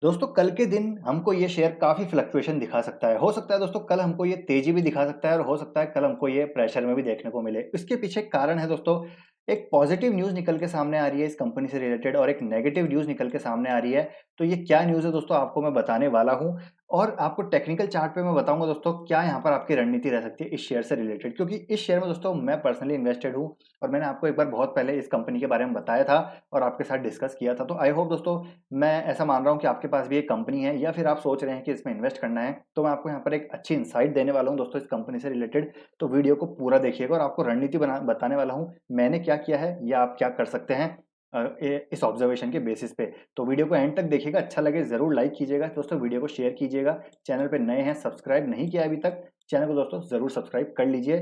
दोस्तों कल के दिन हमको ये शेयर काफ़ी फ्लक्चुएशन दिखा सकता है। हो सकता है दोस्तों कल हमको ये तेज़ी भी दिखा सकता है और हो सकता है कल हमको ये प्रेशर में भी देखने को मिले। इसके पीछे एक कारण है दोस्तों, एक पॉज़िटिव न्यूज़ निकल के सामने आ रही है इस कंपनी से रिलेटेड और एक नेगेटिव न्यूज़ निकल के सामने आ रही है। तो ये क्या न्यूज़ है दोस्तों आपको मैं बताने वाला हूँ और आपको टेक्निकल चार्ट पे मैं बताऊँगा दोस्तों क्या यहाँ पर आपकी रणनीति रह सकती है इस शेयर से रिलेटेड। क्योंकि इस शेयर में दोस्तों मैं पर्सनली इन्वेस्टेड हूँ और मैंने आपको एक बार बहुत पहले इस कंपनी के बारे में बताया था और आपके साथ डिस्कस किया था। तो आई होप दोस्तों मैं ऐसा मान रहा हूँ कि आपके पास भी एक कंपनी है या फिर आप सोच रहे हैं कि इसमें इन्वेस्ट करना है, तो मैं आपको यहाँ पर एक अच्छी इनसाइट देने वाला हूँ दोस्तों इस कंपनी से रिलेटेड। तो वीडियो को पूरा देखिएगा और आपको रणनीति बताने वाला हूँ मैंने क्या किया है या आप क्या कर सकते हैं इस ऑब्जर्वेशन के बेसिस पे। तो वीडियो को एंड तक देखिएगा, अच्छा लगे जरूर लाइक कीजिएगा दोस्तों, वीडियो को शेयर कीजिएगा। चैनल पे नए हैं, सब्सक्राइब नहीं किया अभी तक चैनल को दोस्तों जरूर सब्सक्राइब कर लीजिए।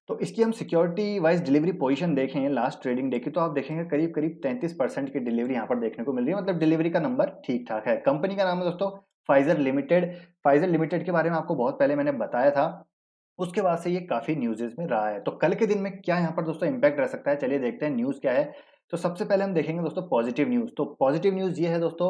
तो इसकी हम सिक्योरिटी वाइज डिलीवरी पोजीशन देखें लास्ट ट्रेडिंग डे की, तो आप देखेंगे करीब करीब 33% की डिलीवरी यहाँ पर देखने को मिल रही है। मतलब डिलीवरी का नंबर ठीक ठाक है। कंपनी का नाम है दोस्तों फाइजर लिमिटेड। फाइजर लिमिटेड के बारे में आपको बहुत पहले मैंने बताया था, उसके बाद से ये काफी न्यूज़ेस में रहा है। तो कल के दिन में क्या यहाँ पर दोस्तों इम्पैक्ट रह सकता है, चलिए देखते हैं न्यूज़ क्या है। तो सबसे पहले हम देखेंगे दोस्तों पॉजिटिव न्यूज़। तो पॉजिटिव न्यूज़ ये है दोस्तों,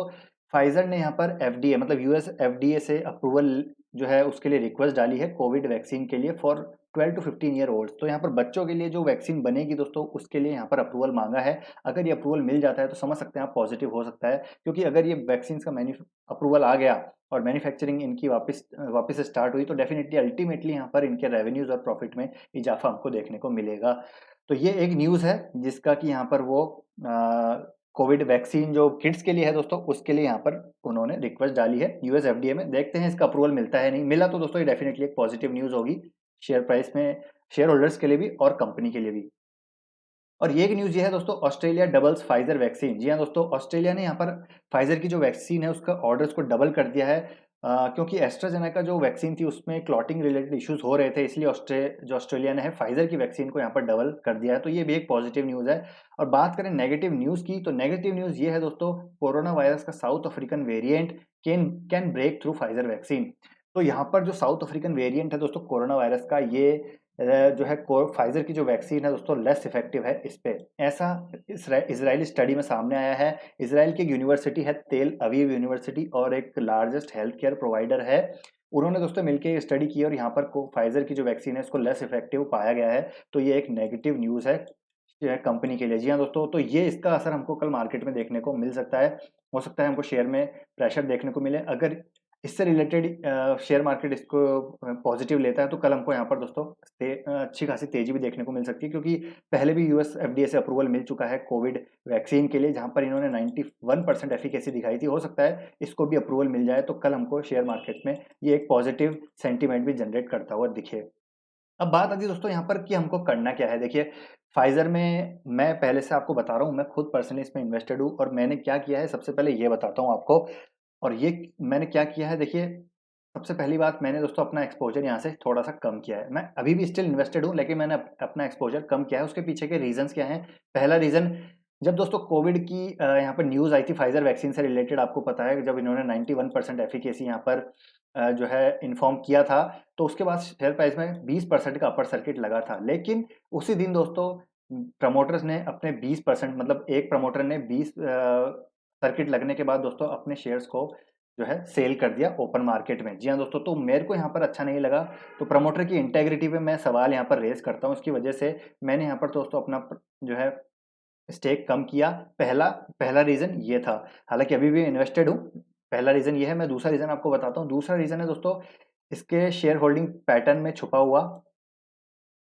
फाइजर ने यहाँ पर एफडीए मतलब यूएस एफडीए से अप्रूवल जो है उसके लिए रिक्वेस्ट डाली है कोविड वैक्सीन के लिए फॉर 12 टू 15 ईयर ओल्ड। तो यहाँ पर बच्चों के लिए जो वैक्सीन बनेगी दोस्तों उसके लिए यहाँ पर अप्रूवल मांगा है। अगर ये अप्रूवल मिल जाता है तो समझ सकते हैं आप पॉजिटिव हो सकता है, क्योंकि अगर ये वैक्सीन का अप्रूवल आ गया और मैन्युफैक्चरिंग इनकी वापस वापस से स्टार्ट हुई तो डेफिनेटली अल्टीमेटली यहाँ पर इनके रेवेन्यूज और प्रॉफिट में इजाफा हमको देखने को मिलेगा। तो ये एक न्यूज़ है जिसका कि यहाँ पर वो कोविड वैक्सीन जो किड्स के लिए है दोस्तों उसके लिए यहाँ पर उन्होंने रिक्वेस्ट डाली है यूएस एफडीए में। देखते हैं इसका अप्रूवल मिलता है नहीं मिला तो दोस्तों ये डेफिनेटली एक पॉजिटिव न्यूज़ होगी शेयर प्राइस में, शेयर होल्डर्स के लिए भी और कंपनी के लिए भी। और ये एक न्यूज़ ये है दोस्तों, ऑस्ट्रेलिया डबल्स फाइजर वैक्सीन। जी हाँ दोस्तों, ऑस्ट्रेलिया ने यहाँ पर फाइजर की जो वैक्सीन है उसका ऑर्डर्स को डबल कर दिया है। क्योंकि एस्ट्राजेनेका जो वैक्सीन थी उसमें क्लॉटिंग रिलेटेड इश्यूज हो रहे थे, इसलिए ऑस्ट्रेलिया ने है फाइजर की वैक्सीन को यहाँ पर डबल कर दिया है। तो ये भी एक पॉजिटिव न्यूज़ है। और बात करें नेगेटिव न्यूज़ की, तो नेगेटिव न्यूज़ ये है दोस्तों, कोरोना वायरस का south African variant can break through Pfizer vaccine. तो यहाँ पर जो साउथ अफ्रीकन वेरिएंट है दोस्तों कोरोना वायरस का, ये जो है फाइजर की जो वैक्सीन है दोस्तों लेस इफेक्टिव है इस पे, ऐसा इजरायली स्टडी में सामने आया है। इसराइल की एक यूनिवर्सिटी है तेल अवीव यूनिवर्सिटी और एक लार्जेस्ट हेल्थ केयर प्रोवाइडर है, उन्होंने दोस्तों मिलकर स्टडी की और यहाँ पर फाइजर की जो वैक्सीन है इसको लेस इफेक्टिव पाया गया है। तो ये एक नेगेटिव न्यूज़ है कंपनी के लिए। जी हाँ दोस्तों, तो ये इसका असर हमको कल मार्केट में देखने को मिल सकता है। हो सकता है हमको शेयर में प्रेशर देखने को मिले। अगर इससे रिलेटेड शेयर मार्केट इसको पॉजिटिव लेता है तो कल हमको यहाँ पर दोस्तों अच्छी खासी तेजी भी देखने को मिल सकती है, क्योंकि पहले भी यूएस एफडीए से अप्रूवल मिल चुका है कोविड वैक्सीन के लिए जहां पर इन्होंने 91% एफिकेसी दिखाई थी। हो सकता है इसको भी अप्रूवल मिल जाए तो कल हमको शेयर मार्केट में ये एक पॉजिटिव सेंटीमेंट भी जनरेट करता हुआ दिखे। अब बात आती है दोस्तों यहाँ पर कि हमको करना क्या है। देखिए फाइजर में मैं पहले से आपको बता रहा हूँ, मैं खुद पर्सनली इसमें इन्वेस्टेड हूँ और मैंने क्या किया है सबसे पहले ये बताता हूँ आपको। और ये मैंने क्या किया है, देखिए सबसे पहली बात, मैंने दोस्तों अपना एक्सपोज़र यहाँ से थोड़ा-सा कम किया है। मैं अभी भी स्टिल इन्वेस्टेड हूँ, लेकिन मैंने अपना एक्सपोज़र कम किया है। उसके पीछे के रीज़न्स क्या हैं? पहला रीज़न, जब दोस्तों कोविड की यहाँ पर न्यूज़ आई थी फाइज़र वैक्सीन से रिलेटेड, आपको पता है जब इन्होंने 91% एफिकेसी यहाँ पर जो है इन्फॉर्म किया था, तो उसके बाद शेयर प्राइस में 20% का अपर सर्किट लगा था। लेकिन उसी दिन दोस्तों प्रमोटर्स ने अपने 20% मतलब एक प्रमोटर ने 20 सर्किट लगने के बाद दोस्तों अपने शेयर्स को जो है सेल कर दिया ओपन मार्केट में। जी हाँ दोस्तों, तो मेरे को यहाँ पर अच्छा नहीं लगा। तो प्रमोटर की इंटेग्रिटी पे मैं सवाल यहाँ पर रेज़ करता हूँ। इसकी वजह से मैंने यहाँ पर दोस्तों अपना जो है स्टेक कम किया। पहला पहला रीज़न ये था। हालाँकि अभी भी इन्वेस्टेड हूँ। पहला रीज़न ये है, मैं दूसरा रीज़न आपको बताता हूँ। दूसरा रीज़न है दोस्तों, इसके शेयर होल्डिंग पैटर्न में छुपा हुआ,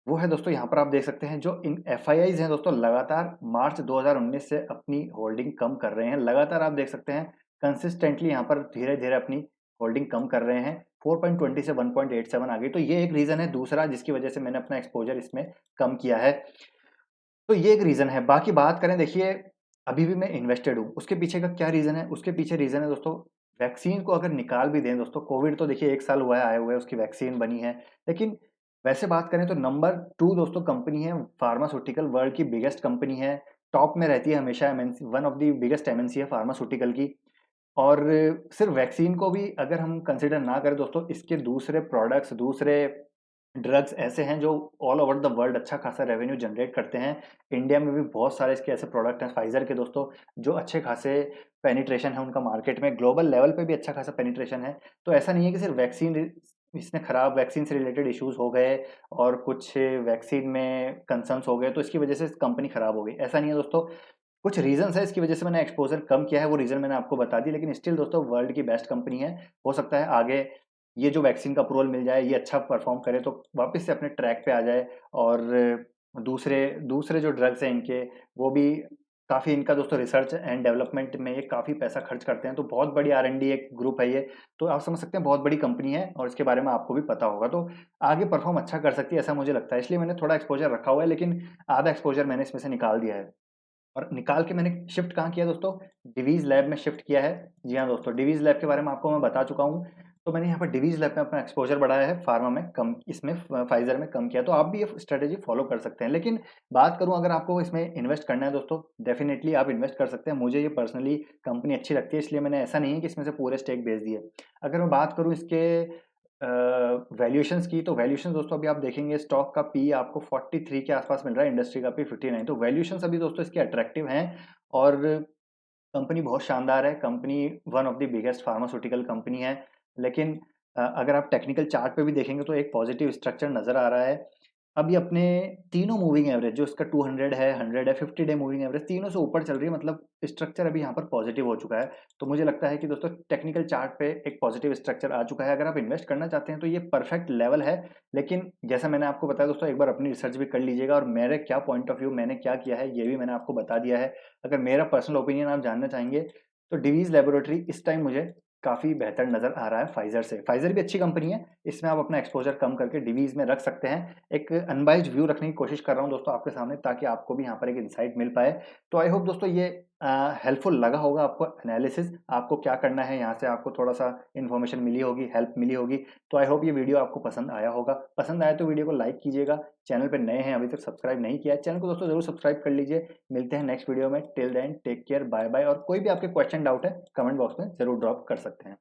वो है दोस्तों यहाँ पर आप देख सकते हैं जो इन एफआईआईज़ हैं दोस्तों लगातार मार्च 2019 से अपनी होल्डिंग कम कर रहे हैं। लगातार आप देख सकते हैं कंसिस्टेंटली यहाँ पर धीरे-धीरे अपनी होल्डिंग कम कर रहे हैं। 4.20 से 1.87 आ गई। तो ये एक रीज़न है दूसरा जिसकी वजह से मैंने अपना एक्सपोज़र इसमें कम किया है। तो ये एक रीज़न है। बाकी बात करें, देखिए अभी भी मैं इन्वेस्टेड हूँ। उसके पीछे का क्या रीज़न है? उसके पीछे रीज़न है दोस्तों, वैक्सीन को अगर निकाल भी दें दोस्तों, कोविड तो देखिए 1 साल हुआ है आए हुए, उसकी वैक्सीन बनी है। लेकिन वैसे बात करें तो नंबर 2 दोस्तों कंपनी है फार्मास्यूटिकल, वर्ल्ड की बिगेस्ट कंपनी है। टॉप में रहती है हमेशा, MNC, one of the biggest MNC है फार्मास्यूटिकल की। और सिर्फ वैक्सीन को भी अगर हम कंसीडर ना करें दोस्तों, इसके दूसरे प्रोडक्ट्स, दूसरे ड्रग्स ऐसे हैं जो ऑल ओवर द वर्ल्ड अच्छा खासा रेवेन्यू जनरेट करते हैं। इंडिया में भी बहुत सारे इसके ऐसे प्रोडक्ट हैं फाइज़र के दोस्तों, जो अच्छे खासे पेनिट्रेशन है उनका मार्केट में, ग्लोबल लेवल पे भी अच्छा खासा पेनिट्रेशन है। तो ऐसा नहीं है कि सिर्फ वैक्सीन इसने खराब वैक्सीन से रिलेटेड इश्यूज़ हो गए और कुछ वैक्सीन में कंसर्न्स हो गए तो इसकी वजह से कंपनी खराब हो गई, ऐसा नहीं है दोस्तों। कुछ रीज़न्स है इसकी वजह से मैंने एक्सपोज़र कम किया है, वो रीज़न मैंने आपको बता दी, लेकिन स्टिल दोस्तों वर्ल्ड की बेस्ट कंपनी है। हो सकता है आगे ये जो वैक्सीन का अप्रूवल मिल जाए, ये अच्छा परफ़ॉर्म करे तो वापस से अपने ट्रैक पे आ जाए और दूसरे दूसरे जो ड्रग्स हैं इनके, वो भी काफ़ी इनका दोस्तों रिसर्च एंड डेवलपमेंट में ये काफ़ी पैसा खर्च करते हैं, तो बहुत बड़ी R&D एक ग्रुप है ये। तो आप समझ सकते हैं बहुत बड़ी कंपनी है और इसके बारे में आपको भी पता होगा, तो आगे परफ़ॉर्म अच्छा कर सकती है ऐसा मुझे लगता है। इसलिए मैंने थोड़ा एक्सपोज़र रखा हुआ है, लेकिन आधा एक्सपोज़र मैंने इसमें से निकाल दिया है। और निकाल के मैंने शिफ्ट कहाँ किया दोस्तों? डिवीज़ लैब में शिफ्ट किया है। जी हाँ दोस्तों, डिवीज़ लैब के बारे में आपको मैं बता चुका हूँ। तो मैंने यहाँ पर डिवीज़ लैब में अपना एक्सपोज़र बढ़ाया है, फार्मा में कम, इसमें फाइज़र में कम किया। तो आप भी ये स्ट्रैटेजी फ़ॉलो कर सकते हैं। लेकिन बात करूँ अगर आपको इसमें इन्वेस्ट करना है दोस्तों, डेफ़िनिटली आप इन्वेस्ट कर सकते हैं। मुझे ये पर्सनली कंपनी अच्छी लगती है, इसलिए मैंने ऐसा नहीं है कि इसमें से पूरे स्टेक बेच दिए। अगर मैं बात करूँ इसके वैल्यूएशंस की, तो वैल्यूएशन दोस्तों अभी आप देखेंगे स्टॉक का पी आपको 43 के आसपास मिल रहा है, इंडस्ट्री का पी 59। तो वैल्यूएशंस अभी दोस्तों इसके अट्रैक्टिव हैं और कंपनी बहुत शानदार है, company one of the biggest pharmaceutical company है। लेकिन अगर आप टेक्निकल चार्ट पे भी देखेंगे तो एक पॉजिटिव स्ट्रक्चर नज़र आ रहा है। अभी अपने तीनों मूविंग एवरेज जो इसका 200 है, 100 है, 50 डे मूविंग एवरेज तीनों से ऊपर चल रही है, मतलब स्ट्रक्चर अभी यहाँ पर पॉजिटिव हो चुका है। तो मुझे लगता है कि दोस्तों टेक्निकल चार्ट पे एक पॉजिटिव स्ट्रक्चर आ चुका है। अगर आप इन्वेस्ट करना चाहते हैं तो ये परफेक्ट लेवल है। लेकिन जैसा मैंने आपको बताया दोस्तों, एक बार अपनी रिसर्च भी कर लीजिएगा और मेरे क्या पॉइंट ऑफ व्यू मैंने क्या किया है, ये भी मैंने आपको बता दिया है। अगर मेरा पर्सनल ओपिनियन आप जानना चाहेंगे तो डिवीज़ लैबोरेटरी इस टाइम मुझे काफ़ी बेहतर नज़र आ रहा है फाइज़र से। फाइज़र भी अच्छी कंपनी है, इसमें आप अपना एक्सपोज़र कम करके डिवीज़ में रख सकते हैं। एक अनबायस्ड व्यू रखने की कोशिश कर रहा हूँ दोस्तों आपके सामने, ताकि आपको भी यहाँ पर एक इनसाइट मिल पाए। तो आई होप दोस्तों ये हेल्पफुल लगा होगा आपको एनालिसिस, आपको क्या करना है, यहाँ से आपको थोड़ा-सा इन्फॉर्मेशन मिली होगी, हेल्प मिली होगी। तो आई होप ये वीडियो आपको पसंद आया होगा। पसंद आया तो वीडियो को लाइक कीजिएगा, चैनल पे नए हैं अभी तक सब्सक्राइब नहीं किया है, चैनल को दोस्तों ज़रूर सब्सक्राइब कर लीजिए। मिलते हैं नेक्स्ट वीडियो में, till then take care, bye bye. और कोई भी आपके क्वेश्चन डाउट है, कमेंट बॉक्स में ज़रूर ड्रॉप कर सकते हैं।